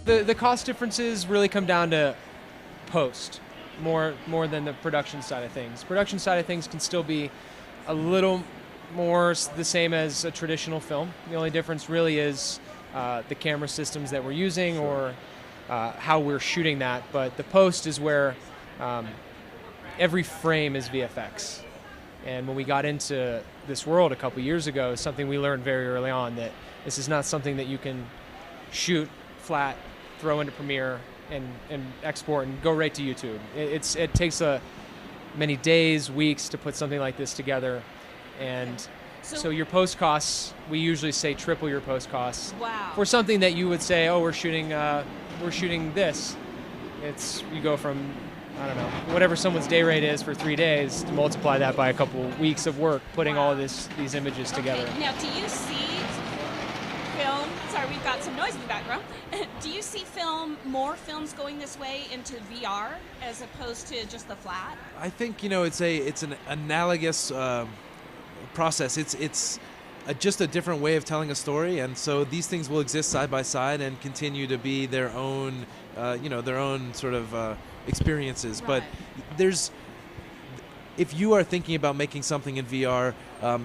The cost differences really come down to post more than the production side of things. Production side of things can still be a little more the same as a traditional film. The only difference really is the camera systems that we're using or how we're shooting that. But the post is where every frame is VFX. And when we got into this world a couple years ago, something we learned very early on, that this is not something that you can shoot flat, throw into Premiere, and export and go right to YouTube. It takes many days, weeks to put something like this together. And so your post costs, we usually say triple your post costs. Wow. For something that you would say, oh, we're shooting this. You go from, I don't know, whatever someone's day rate is for 3 days, to multiply that by a couple weeks of work putting all of these images together. Okay. Now, do you see film? Sorry, we've got some noise in the background. Do you see more films going this way into VR as opposed to just the flat? I think it's an analogous process. It's just a different way of telling a story, and so these things will exist side by side and continue to be their own, their own sort of experiences. Right. But if you are thinking about making something in VR,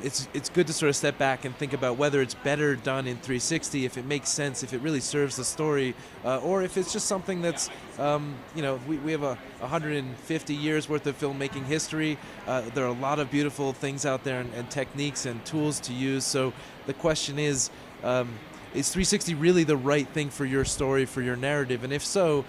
it's good to sort of step back and think about whether it's better done in 360, if it makes sense, if it really serves the story, or if it's just something that's, we have 150 years worth of filmmaking history. There are a lot of beautiful things out there and techniques and tools to use. So the question is 360 really the right thing for your story, for your narrative? And if so,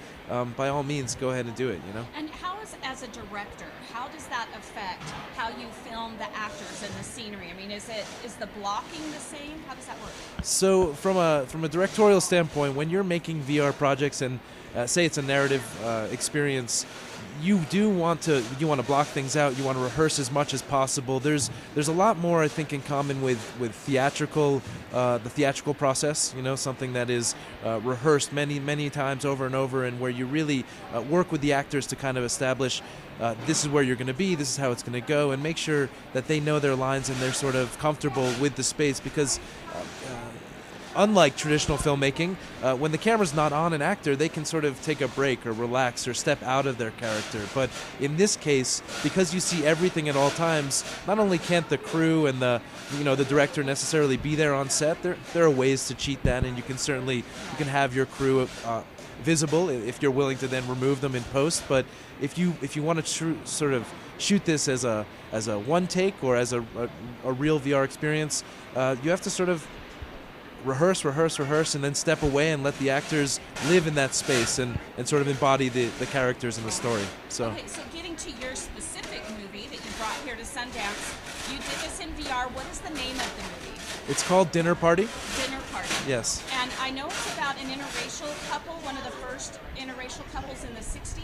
by all means, go ahead and do it. And how as a director, how does that affect how you film the actors and the scenery? I mean, is the blocking the same? How does that work? So from a directorial standpoint, when you're making VR projects and say it's a narrative experience, you want to block things out. You want to rehearse as much as possible. There's a lot more, I think, in common with theatrical, the theatrical process. Something that is rehearsed many times over and over, and where you really work with the actors to kind of establish this is where you're going to be, this is how it's going to go, and make sure that they know their lines and they're sort of comfortable with the space. Because unlike traditional filmmaking, when the camera's not on an actor, they can sort of take a break or relax or step out of their character. But in this case, because you see everything at all times, not only can't the crew and the director necessarily be there on set, there are ways to cheat that, and you can have your crew visible if you're willing to then remove them in post. But if you want to sort of shoot this as a one take or as a real VR experience, you have to sort of rehearse, and then step away and let the actors live in that space and sort of embody the characters in the story. Okay, so getting to your specific movie that you brought here to Sundance, you did this in VR. What is the name of the movie? It's called Dinner Party. Dinner Party. Yes. And I know it's about an interracial couple, one of the first interracial couples in the 60s.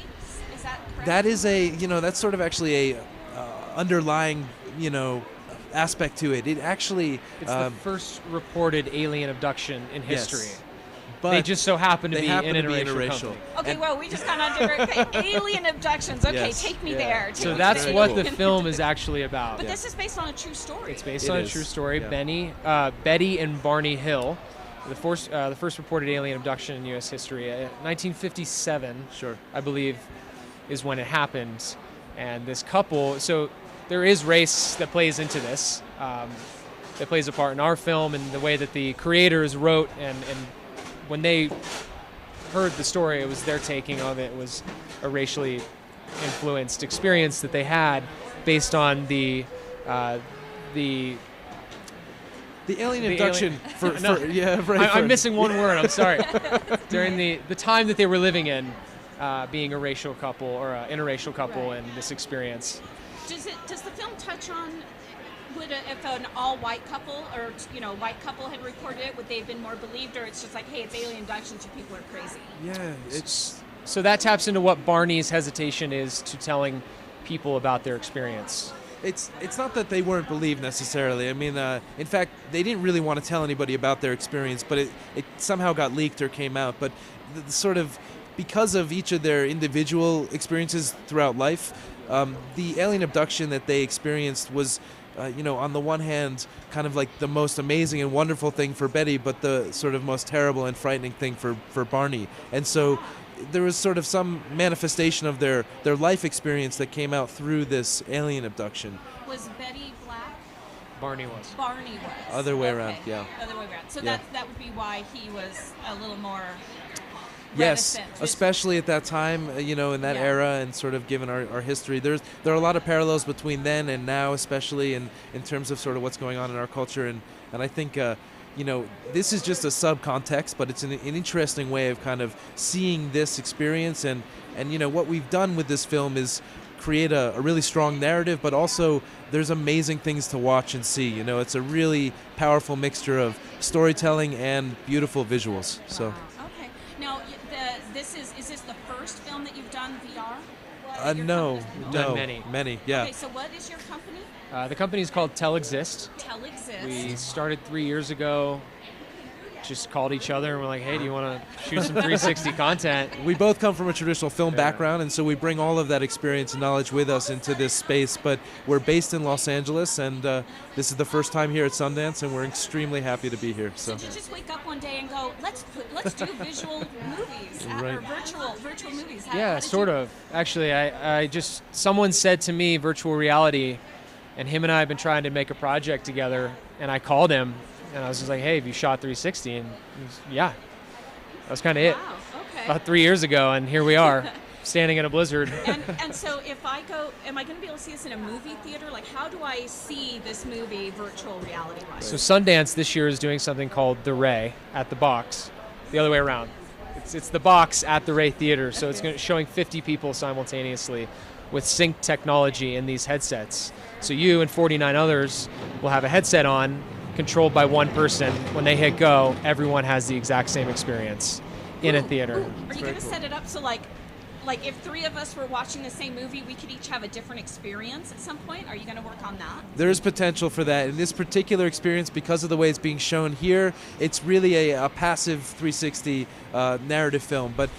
Is that correct? That is that's sort of actually a underlying, aspect to it. It's the first reported alien abduction in history. Yes. But they just so happen to be an interracial company. Okay, well, we just got on different alien abductions. Okay, Yes. take me there. So that's what the film is actually about. But this is based on a true story. It's based on a true story. Yeah. Betty and Barney Hill, the first reported alien abduction in U.S. history, 1957. Sure. I believe, is when it happened. And this couple, so there is race that plays into this, that plays a part in our film, and the way that the creators wrote, and when they heard the story, it was their taking of it. It was a racially influenced experience that they had based on the alien abduction. I'm missing one word. I'm sorry. During the time that they were living in, being a racial couple or an interracial couple, Right. and this experience. Does the film touch on if an all-white couple or white couple had reported it, would they have been more believed, or it's just like, hey, it's alien abduction, so people are crazy? Yeah, it's So that taps into what Barney's hesitation is to telling people about their experience. It's not that they weren't believed necessarily. I mean, in fact, they didn't really want to tell anybody about their experience, but it somehow got leaked or came out. But sort of because of each of their individual experiences throughout life, the alien abduction that they experienced was on the one hand, kind of like the most amazing and wonderful thing for Betty, but the sort of most terrible and frightening thing for Barney. And so there was sort of some manifestation of their life experience that came out through this alien abduction. Was Betty black? Barney was. Barney was. Other way around, yeah. Other way around. So Yeah. that would be why he was a little more Yes, reticent. especially at that time, in that Yeah. era, and sort of given our history. There are a lot of parallels between then and now, especially in terms of sort of what's going on in our culture. And I think, this is just a subcontext, but it's an interesting way of kind of seeing this experience. And what we've done with this film is create a really strong narrative, but also there's amazing things to watch and see. It's a really powerful mixture of storytelling and beautiful visuals. So. Wow. Okay. Now, is this the first film that you've done VR? No, Done no, many, yeah. Okay, so what is your company? The company is called Telexist. Telexist. We started 3 years ago. Just called each other and we're like, hey, do you want to shoot some 360 content? We both come from a traditional film background, and so we bring all of that experience and knowledge with us into this space. But we're based in Los Angeles, and this is the first time here at Sundance, and we're extremely happy to be here. So did you just wake up one day and go, let's do visual movies Right. or virtual movies? Yeah, sort of. Actually, someone said to me virtual reality, and him and I have been trying to make a project together, and I called him. And I was just like, hey, have you shot 360? And he was, yeah. That was kind of it. Wow, okay. About 3 years ago, and here we are, standing in a blizzard. And so if I go, am I going to be able to see this in a movie theater? Like, how do I see this movie virtual reality-wise? So Sundance this year is doing something called DeRay at the box. The other way around. It's the box at the Ray Theater. So it's showing 50 people simultaneously with synced technology in these headsets. So you and 49 others will have a headset on, controlled by one person. When they hit go, everyone has the exact same experience in a theater. Are you going to set it up so like if 3 of us were watching the same movie, we could each have a different experience at some point? Are you going to work on that? There's potential for that. In this particular experience, because of the way it's being shown here, it's really a passive 360 narrative film. But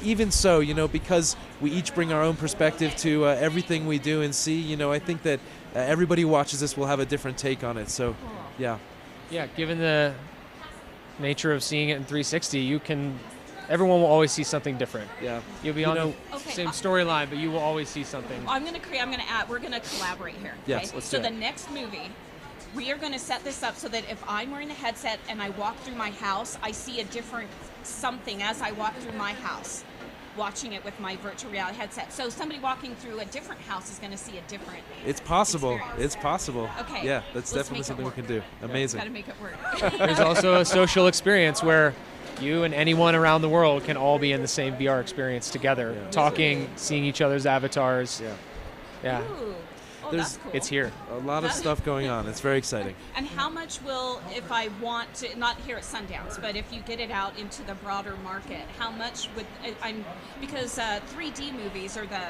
even so, because we each bring our own perspective to everything we do and see, I think that everybody who watches this will have a different take on it. So, yeah. Yeah, given the nature of seeing it in 360, everyone will always see something different. Yeah. You'll be on the Okay, same storyline, but you will always see something. we're going to collaborate here. Okay? Yes, let's so do the it. next movie, we are going to set this up so that if I'm wearing a headset and I walk through my house, I see a different something as I walk through my house, watching it with my virtual reality headset. So somebody walking through a different house is going to see a different. It's possible. experience. It's possible. Okay. Yeah, that's Let's definitely make it something we work. can do. Amazing. Got to make it work. There's also a social experience where you and anyone around the world can all be in the same VR experience together, talking, seeing each other's avatars. Yeah. Yeah. Ooh. Oh, There's- that's cool. It's here. A lot of stuff going on. It's very exciting. And how much will, if I want to, not here at Sundance, but if you get it out into the broader market, how much would, because 3D movies or the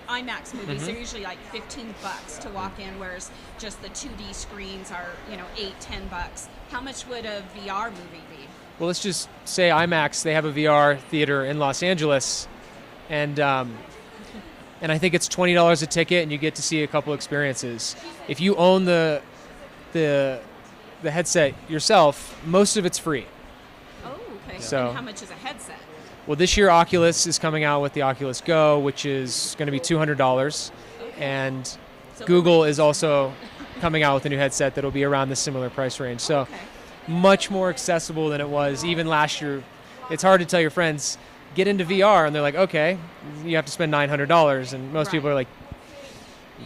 IMAX movies, they're usually like $15 to walk in, whereas just the 2D screens are, $8-10. How much would a VR movie be? Well, let's just say IMAX, they have a VR theater in Los Angeles, and I think it's $20 a ticket, and you get to see a couple experiences. If you own the headset yourself, most of it's free. Oh, okay. So- And how much is a headset? Well, this year Oculus is coming out with the Oculus Go, which is going to be $200, and So- Google is also coming out with a new headset that'll be around the similar price range. So Okay. much more accessible than it was even last year. It's hard to tell your friends, get into VR, and they're like, okay, you have to spend $900, and most Right. people are like,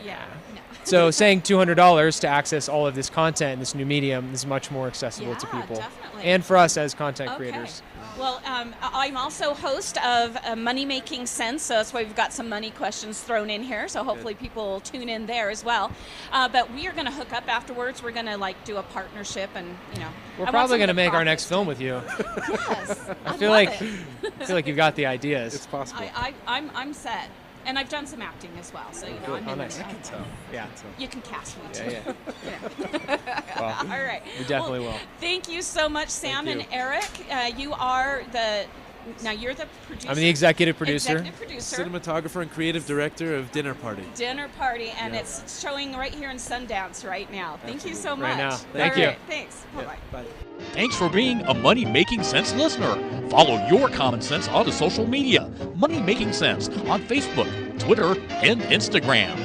Yeah. No. so saying $200 to access all of this content, this new medium, is much more accessible to Yeah, people. definitely. And for us as content Okay. creators. Well, I'm also host of Money Making Sense, so that's why we've got some money questions thrown in here. So hopefully people will tune in there as well. But we are going to hook up afterwards. We're going to do a partnership, and We're probably going to make our next film with you. Yes, I feel like you've got the ideas. It's possible. I'm set, and I've done some acting as well. So I'm Oh, in nice. there. Yeah. You can cast me too. Yeah, All right. we definitely will. Thank you so much, Sam Thank and Erik. You are Now you're the producer. I'm the executive producer. Executive producer. Cinematographer and creative director of Dinner Party. Dinner Party, and Yeah. it's showing right here in Sundance right now. Thank you so Absolutely. much. Right now. Thank All you. right, thanks. Yeah, Bye-bye. bye. Thanks for being a Money Making Sense listener. Follow your common sense on the social media. Money Making Sense on Facebook, Twitter, and Instagram.